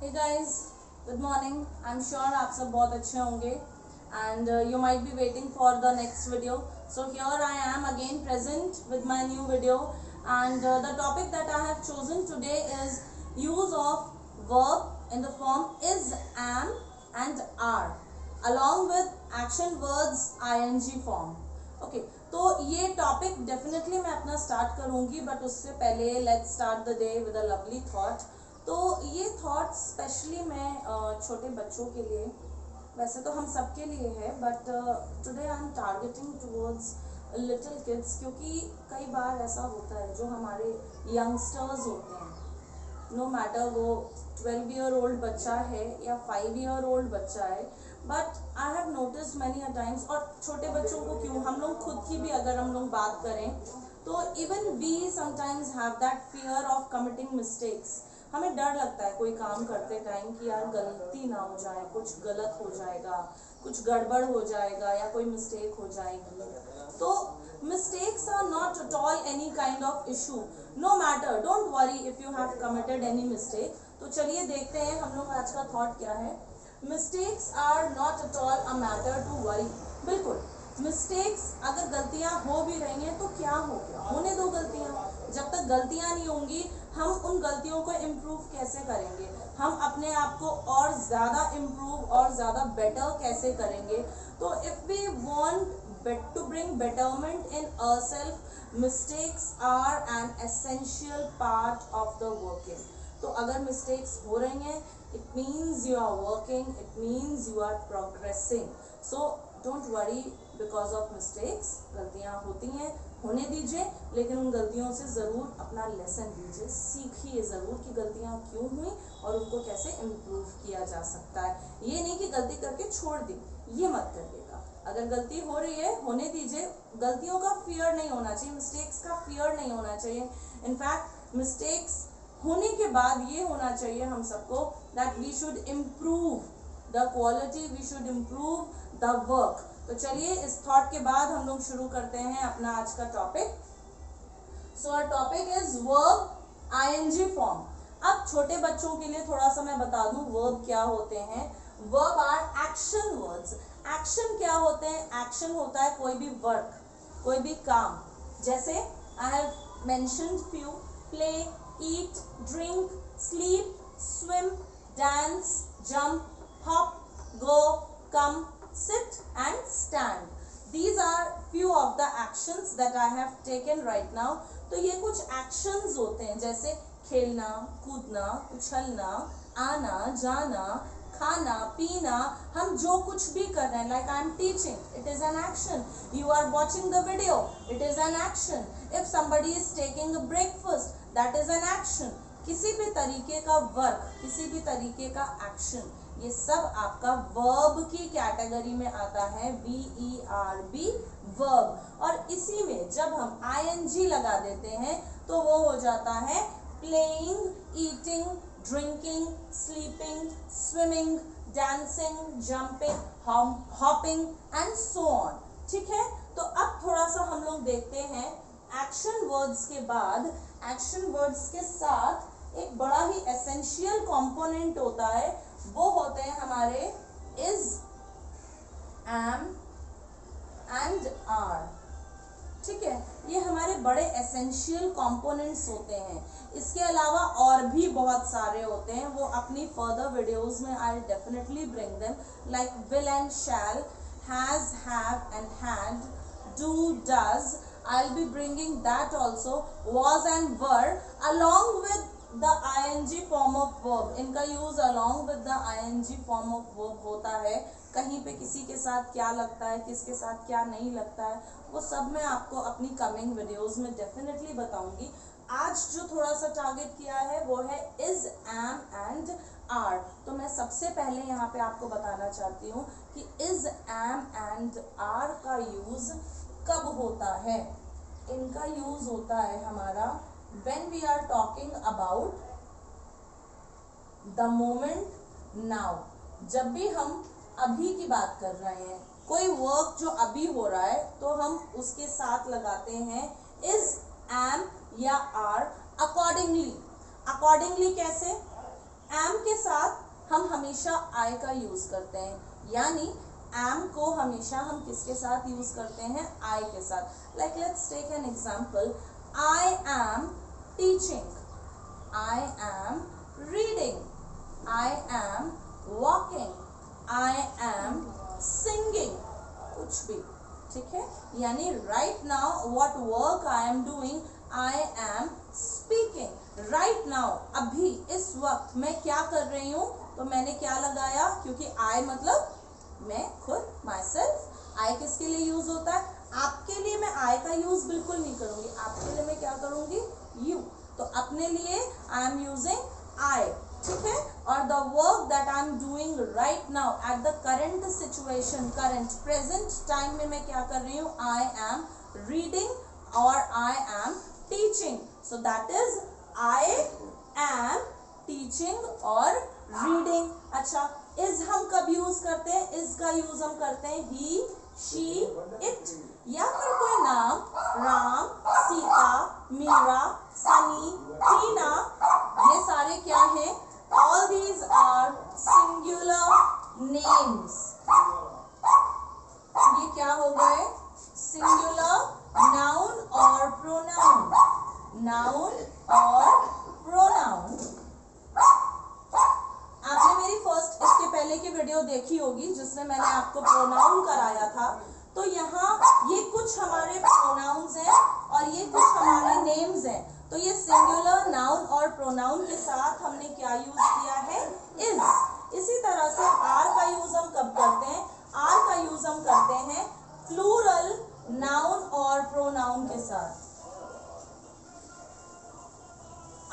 Hey guys, good morning. I'm sure आप सब बहुत अच्छे होंगे and you might be waiting for the next video. So here I am again present with my new video and the topic that I have chosen today is use of verb in the form is, am and are along with action words ing form. Okay तो ये topic definitely मैं अपना start करूंगी but उससे पहले let's start the day with a lovely thought. तो ये thought specially मैं छोटे बच्चों के लिए, वैसे तो हम सबके लिए है but today I am targeting towards little kids, क्योंकि कई बार ऐसा होता है जो हमारे यंगस्टर्स होते हैं, नो मैटर वो 12 ईयर ओल्ड बच्चा है या 5 ईयर ओल्ड बच्चा है, but I have notice many a times. और छोटे बच्चों को क्यों, हम लोग खुद की भी अगर हम लोग बात करें तो even we sometimes have that fear of committing mistakes. हमें डर लगता है कोई काम करते टाइम कि यार गलती ना हो जाए, कुछ गलत हो जाएगा, कुछ गड़बड़ हो जाएगा या कोई मिस्टेक हो जाएगी. तो mistakes are not at all any kind of issue, no matter, don't worry if you have committed any mistake. तो चलिए देखते हैं हम लोग आज का थॉट क्या है. mistakes are not at all a matter to worry. बिल्कुल मिस्टेक्स अगर गलतियां हो भी रही हैं तो क्या हो गया, होने दो गलतियां. जब तक गलतियां नहीं होंगी हम उन गलतियों को इम्प्रूव कैसे करेंगे, हम अपने आप को और ज़्यादा इम्प्रूव और ज़्यादा बेटर कैसे करेंगे. तो if we want to bring betterment in ourselves, mistakes are an essential part of the working. तो अगर mistakes हो रही हैं, it means you are working, it means you are progressing. So don't worry because of mistakes. गलतियाँ होती हैं, होने दीजिए, लेकिन उन गलतियों से ज़रूर अपना लेसन लीजिए, सीखिए ज़रूर कि गलतियाँ क्यों हुई और उनको कैसे इम्प्रूव किया जा सकता है. ये नहीं कि गलती करके छोड़ दी, ये मत करिएगा. अगर गलती हो रही है होने दीजिए. गलतियों का फियर नहीं होना चाहिए, मिस्टेक्स का फियर नहीं होना चाहिए. इनफैक्ट मिस्टेक्स होने के बाद ये होना चाहिए हम सबको that we should improve the quality, we should improve the work. तो चलिए इस थॉट के बाद हम लोग शुरू करते हैं अपना आज का topic. So our topic is verb ING form. अब छोटे बच्चों के लिए थोड़ा सा मैं बता दूं वर्ब क्या होते हैं. Verb are action words. Action क्या होते हैं, एक्शन होता है कोई भी वर्क, कोई भी काम. जैसे I have mentioned few: play, eat, drink, sleep, swim, dance, jump, hop, go, come, sit and stand. These are few of the actions that I have taken right now. तो ये कुछ actions होते हैं जैसे खेलना, कूदना, उछलना, आना, जाना, खाना, पीना. हम जो कुछ भी कर रहे हैं, like I am teaching, it is an action. You are watching the video, it is an action. If somebody is taking a breakfast, that is an action. किसी भी तरीके का वर्क, किसी भी तरीके का एक्शन, ये सब आपका वर्ब की कैटेगरी में आता है. VERB verb. और इसी में जब हम ING लगा देते हैं तो वो हो जाता है playing, eating, drinking, sleeping, swimming, dancing, jumping, hopping and so on. ठीक है. तो अब थोड़ा सा हम लोग देखते हैं एक्शन वर्ड्स के बाद, एक्शन वर्ड्स के साथ एक बड़ा ही एसेंशियल कंपोनेंट होता है, वो होते हैं हमारे इज, एम एंड आर. ठीक है. ये हमारे बड़े एसेंशियल कंपोनेंट्स होते हैं. इसके अलावा और भी बहुत सारे होते हैं, वो अपनी फर्दर वीडियोस में I definitely bring them, like will and shall, has, have and had, do, does. I'll be bringing that also. Was and were along with the ing form of verb. इनका use along with the ing form of verb होता है. कहीं पे किसी के साथ क्या लगता है, किसके साथ क्या नहीं लगता है, वो सब मैं आपको अपनी कमिंग वीडियोस में डेफिनेटली बताऊंगी. आज जो थोड़ा सा टारगेट किया है वो है इज, एम एंड आर. तो मैं सबसे पहले यहाँ पे आपको बताना चाहती हूँ कि इज, एम एंड आर का यूज कब होता है. इनका यूज होता है हमारा when we are talking about the moment now. जब भी हम अभी की बात कर रहे हैं, कोई वर्क जो अभी हो रहा है तो हम उसके साथ लगाते हैं इज, एम या आर अकॉर्डिंगली. अकॉर्डिंगली कैसे, am के साथ हम हमेशा I का यूज करते हैं, यानी am को हमेशा हम किसके साथ यूज करते हैं, I के साथ। Like let's take an example, I am teaching, I am reading, I am walking, I am singing, कुछ भी, ठीक है। यानी right now what work I am doing, I am speaking. Right now, अभी इस वक्त मैं क्या कर रही हूँ, तो मैंने क्या लगाया, क्योंकि आई मतलब मैं खुद, माई सेल्फ। आई किसके लिए यूज होता है, आपके लिए मैं आई का यूज बिल्कुल नहीं करूंगी, आपके लिए मैं क्या करूंगी, यू। तो अपने लिए आई एम यूजिंग आई, ठीक है। और the work that I am doing right now at the current situation, current present time में मैं क्या कर रही हूँ, आई एम रीडिंग और I am teaching. So that is I am teaching और रीडिंग। अच्छा, इज हम कब यूज करते हैं, इज का यूज हम करते हैं ही, शी, इट, या फिर कोई नाम, राम, सीता, मीरा, सनी, टीना, ये सारे क्या हैं, all these are singular names। ये क्या हो गए, singular noun और pronoun, noun और pronoun। आपने मेरी फर्स्ट, इसके पहले की वीडियो देखी होगी जिसमें मैंने आपको प्रोनाउन कराया था। तो यहाँ ये कुछ हमारे प्रोनाउंस हैं और ये कुछ हमारे नेम्स हैं। तो ये सिंगुलर नाउन और प्रोनाउन के साथ हमने क्या यूज किया है, इज। इसी तरह से आर का यूज हम कब करते हैं, आर का यूज हम करते हैं प्लूरल नाउन और प्रोनाउन के साथ।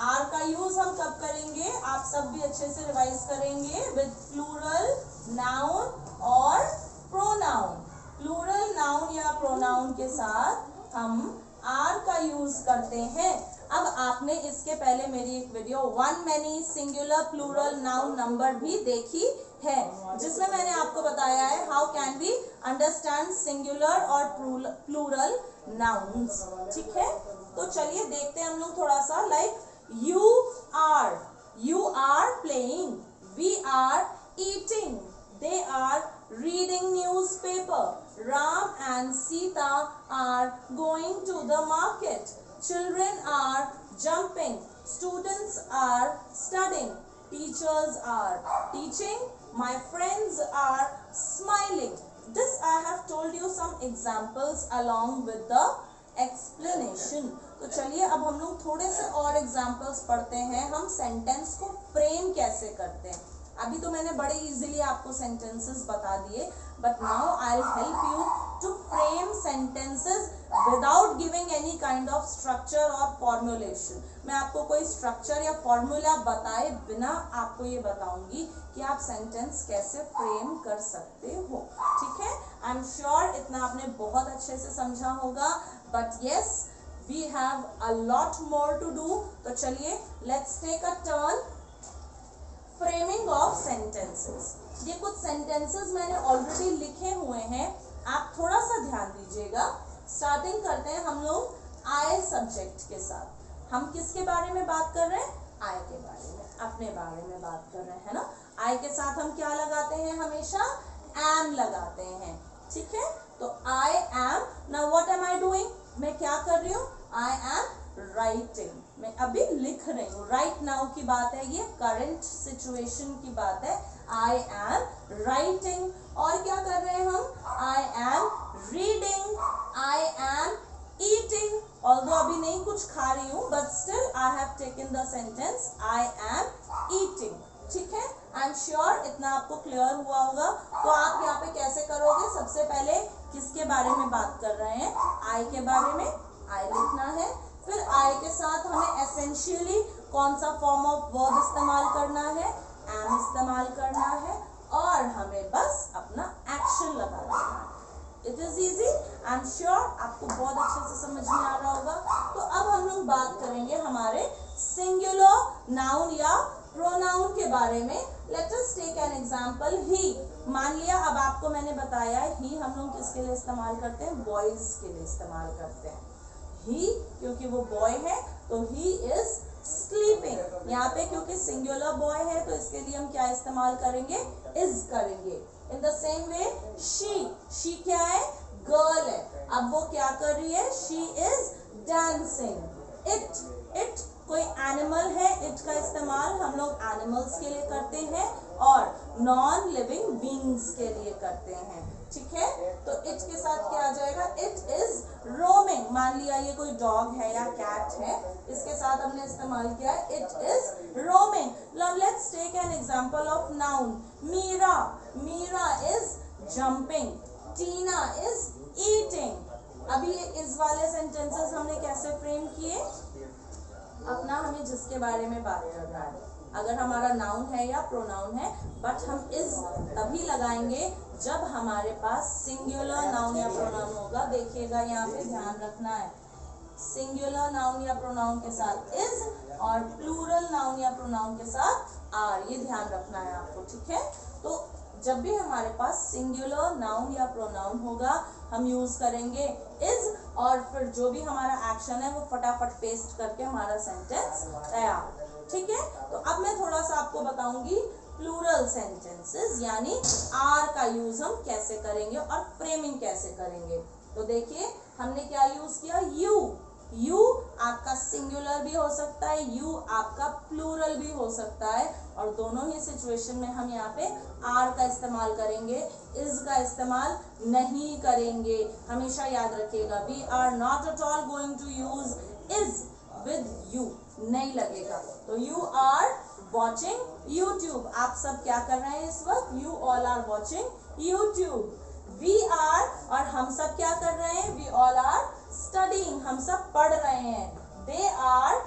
आर का यूज हम कब करेंगे, आप सब भी अच्छे से रिवाइज करेंगे, विद प्लूरल नाउन और प्रोनाउन। प्लूरल नाउन या प्रोनाउन के साथ हम आर का यूज करते हैं। अब आपने इसके पहले मेरी एक video one many singular plural noun number भी देखी है, जिसमें मैंने आपको बताया है how can we understand singular और प्लूरल नाउन्स, ठीक है। तो चलिए देखते हैं हम लोग थोड़ा सा। Like you are playing, we are eating, they are reading newspaper, Ram and Sita are going to the market, children are jumping, students are studying, teachers are teaching, my friends are smiling। This I have told you some examples along with the explanation। तो चलिए अब हम लोग थोड़े से और examples पढ़ते हैं, हम सेंटेंस को फ्रेम कैसे करते हैं। अभी तो मैंने बड़े इजीली आपको सेंटेंसेस बता दिए, but now I will help you to frame sentences without giving any kind of structure और फॉर्मुलेशन। मैं आपको कोई स्ट्रक्चर या फॉर्मूला बताए बिना आपको ये बताऊंगी कि आप सेंटेंस कैसे फ्रेम कर सकते हो, ठीक है। आई एम श्योर इतना आपने बहुत अच्छे से समझा होगा, but yes we have a lot more to do। तो चलिए let's take a turn framing of sentences। ये कुछ sentences मैंने already लिखे हुए हैं, आप थोड़ा सा ध्यान दीजिएगा। स्टार्टिंग करते हैं हम लोग I सब्जेक्ट के साथ। हम किसके बारे में बात कर रहे हैं, I के बारे में, अपने बारे में बात कर रहे हैं, है ना। I के साथ हम क्या लगाते हैं, हमेशा am लगाते हैं, ठीक है। तो I am, now what am I doing, मैं क्या कर रही हूँ, आई एम राइटिंग, मैं अभी लिख रही हूँ। राइट नाउ की बात है, ये करंट सिचुएशन की बात है। I am writing. और क्या कर रहे हैं हम, I am reading, I am eating. Although अभी नहीं कुछ खा रही हूँ, but still I have taken the sentence I am eating, ठीक है। आई एम श्योर इतना आपको क्लियर हुआ होगा। तो आप यहाँ पे कैसे करोगे, सबसे पहले किसके बारे में बात कर रहे हैं, आई के बारे में, आई लिखना है। फिर आई के साथ हमें एसेंशियली कौन सा फॉर्म ऑफ वर्ब इस्तेमाल करना है, एम इस्तेमाल करना है, और हमें बस अपना एक्शन लगा देना है। It is easy, I am sure आपको बहुत अच्छे से समझ में आ रहा होगा। तो अब हम लोग बात करेंगे हमारे सिंगुलर नाउन या प्रोनाउन के बारे में। Let us take an example, he. मान लिया अब आपको मैंने बताया है ही हम लोग किसके लिए इस्तेमाल करते हैं, बॉयज के लिए इस्तेमाल करते हैं। ही क्योंकि वो बॉय है, तो ही इज स्लीपिंग, यहाँ पे क्योंकि सिंगुलर बॉय है तो इसके लिए हम क्या इस्तेमाल करेंगे, इज करेंगे। In the same way she क्या है, गर्ल है। अब वो क्या कर रही है, शी इज डांसिंग। इट कोई एनिमल है, इट का इस्तेमाल हम लोग एनिमल्स के लिए करते हैं और नॉन लिविंग बीइंग्स के लिए करते हैं, ठीक है। तो इट के साथ क्या आ जाएगा, इट इज रोमिंग। मान लिया ये कोई डॉग है या कैट है, इसके साथ हमने इस्तेमाल किया है it is roaming. Now let's take an example of noun. Meera is jumping, Tina is eating. अभी ये इस वाले सेंटेंसेस हमने कैसे फ्रेम किए, अपना हमें जिसके बारे में बात करना है, अगर हमारा नाउन है या प्रोनाउन है, बट हम इज तभी लगाएंगे जब हमारे पास सिंगुलर नाउन या प्रोनाउन होगा। देखिएगा यहाँ पे ध्यान रखना है, सिंगुलर नाउन या प्रोनाउन के साथ इज और प्लूरल नाउन या प्रोनाउन के साथ आर, ये ध्यान रखना है आपको, ठीक है। तो जब भी हमारे पास सिंगुलर नाउन या प्रोनाउन होगा हम यूज करेंगे इज, और फिर जो भी हमारा एक्शन है वो फटाफट पेस्ट करके हमारा सेंटेंस तैयार, ठीक है। तो अब मैं थोड़ा सा आपको बताऊंगी प्लूरल सेंटेंसेस यानी आर का यूज हम कैसे करेंगे और फ्रेमिंग कैसे करेंगे। तो देखिए हमने क्या यूज किया, यू आपका सिंगुलर भी हो सकता है, यू आपका प्लूरल भी हो सकता है, और दोनों ही सिचुएशन में हम यहाँ पे आर का इस्तेमाल करेंगे, इज का इस्तेमाल नहीं करेंगे। हमेशा याद रखिएगा, we are not at all going to use is with you, नहीं लगेगा। तो यू आर वॉचिंग यूट्यूब, आप सब क्या कर रहे हैं इस वक्त, you all are watching YouTube. We are, और हम सब क्या कर रहे हैं, वी ऑल आर स्टडीइंग, हम सब पढ़ रहे हैं। दे आर,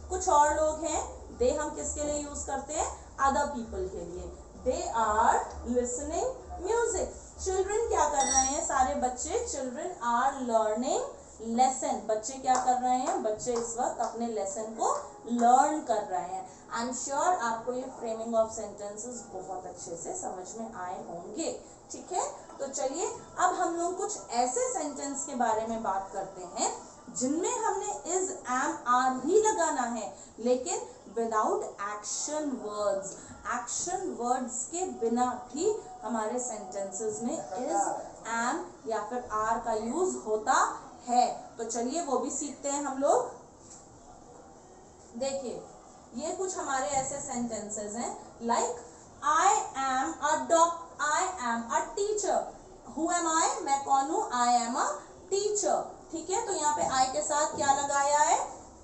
कुछ और लोग हैं, दे हम किसके लिए यूज करते हैं, अदर पीपल के लिए। They are listening music. Children क्या कर रहे हैं, सारे बच्चे, चिल्ड्रन आर लर्निंग लेसन, बच्चे क्या कर रहे हैं, बच्चे इस वक्त अपने लेसन को लर्न कर रहे हैं। आई एम श्योर आपको ये फ्रेमिंग ऑफ सेंटेंसेस बहुत अच्छे से समझ में आए होंगे, ठीक है। तो चलिए अब हम लोग कुछ ऐसे सेंटेंस के बारे में बात करते हैं जिनमें हमने इज, एम, आर ही लगाना है, लेकिन without action words. Action words के बिना भी हमारे सेंटेंसेस में इज, एम या फिर आर का यूज होता है। तो चलिए वो भी सीखते हैं हम लोग। देखिए ये कुछ हमारे ऐसे सेंटेंसेस हैं, like I am a teacher. Who am I, मैं कौन हूं, आई एम अ टीचर, ठीक है। तो यहाँ पे आई के साथ क्या लगाया है,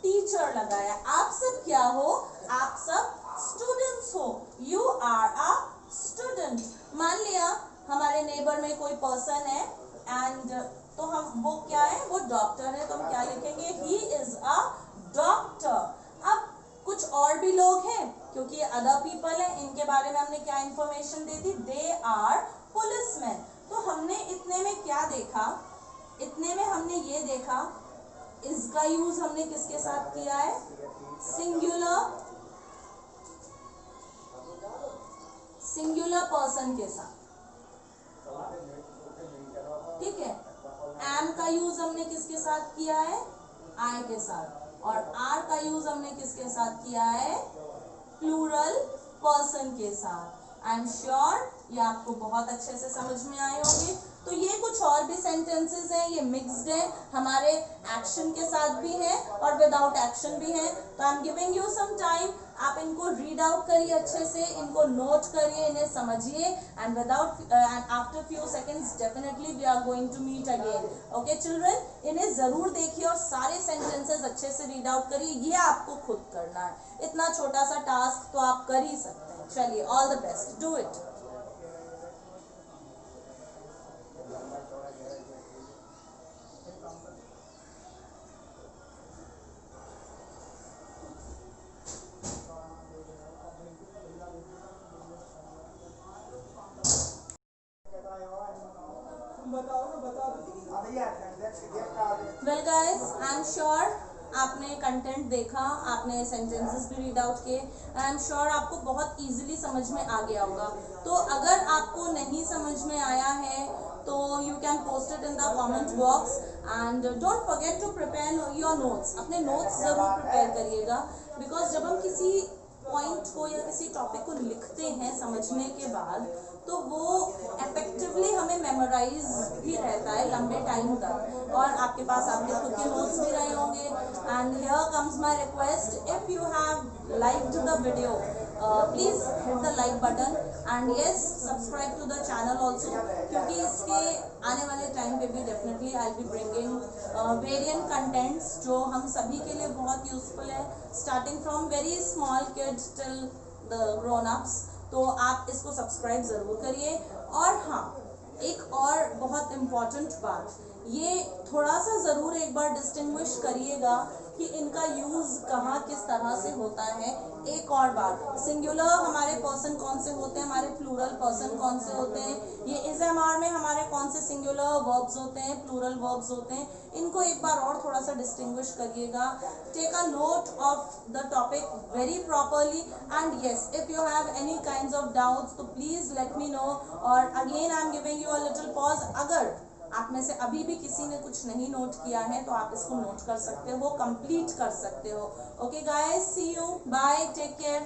टीचर लगाया। आप सब क्या हो, आप सब स्टूडेंट्स हो, यू आर अ स्टूडेंट। मान लिया हमारे नेबर में कोई पर्सन है एंड तो हम, वो क्या है, वो डॉक्टर है, तो हम क्या लिखेंगे, ही इज अ डॉक्टर। अब कुछ और भी लोग हैं, क्योंकि ये अदर पीपल है, इनके बारे में हमने क्या इंफॉर्मेशन दे दी, दे आर पुलिसमैन। तो हमने इतने में क्या देखा, इतने में हमने ये देखा इसका यूज हमने किसके साथ किया है, सिंगुलर पर्सन के साथ, ठीक है। एम का यूज हमने किसके साथ किया है, आई के साथ, और आर का यूज हमने किसके साथ किया है, प्लूरल पर्सन के साथ। आई एम श्योर ये आपको बहुत अच्छे से समझ में आए होंगे। तो ये कुछ और भी सेंटेंसेस हैं, ये मिक्स्ड है, हमारे एक्शन के साथ भी है और विदाउट एक्शन भी है। तो I am giving you some time, आप इनको रीड आउट करिए अच्छे से, इनको नोट करिए, इन्हें समझिए, and without after few seconds definitely we are going to meet again. Okay children, इन्हें जरूर देखिए और सारे सेंटेंसेस अच्छे से रीड आउट करिए। ये आपको खुद करना है, इतना छोटा सा टास्क तो आप कर ही सकते हैं। चलिए, all the best, do it. Well guys, I am sure आपने कंटेंट देखा, आपने सेंटेंसेस भी रीड आउट किए, आई एम श्योर आपको बहुत इजीली समझ में आ गया होगा। तो अगर आपको नहीं समझ में आया है तो you can post it in the comment box and don't forget to prepare your notes. अपने नोट्स ज़रूर प्रिपेयर करिएगा, बिकॉज जब हम किसी पॉइंट को या किसी टॉपिक को लिखते हैं समझने के बाद, तो वो इफेक्टिवली हमें मेमोराइज भी रहता है लंबे टाइम तक, और आपके पास आपके खुद के नोट्स भी रहे होंगे। And here comes my request, if you have liked the video, please hit the like button and yes subscribe to the channel also, क्योंकि इसके आने वाले टाइम पे भी definitely I be bringing variant contents जो हम सभी के लिए बहुत यूजफुल है, starting from very small kids till the grown ups. तो आप इसको सब्सक्राइब ज़रूर करिए। और हाँ, एक और बहुत इम्पॉर्टेंट बात, ये थोड़ा सा ज़रूर एक बार डिस्टिंग्विश करिएगा कि इनका यूज़ कहाँ किस तरह से होता है। एक और बात, सिंगुलर हमारे पर्सन कौन से होते हैं, हमारे प्लूरल पर्सन कौन से होते हैं, ये इस एमआर में हमारे कौन से सिंगुलर वर्ब्स होते हैं, प्लूरल वर्ब्स होते हैं, इनको एक बार और थोड़ा सा डिस्टिंग्विश करिएगा। Take a note of the topic very properly and yes, if you have any kinds of doubts तो प्लीज लेट मी नो। और again I am giving you a little pause, अगर आप में से अभी भी किसी ने कुछ नहीं नोट किया है तो आप इसको नोट कर सकते हो, कंप्लीट कर सकते हो। Okay guys, see you, bye, take care.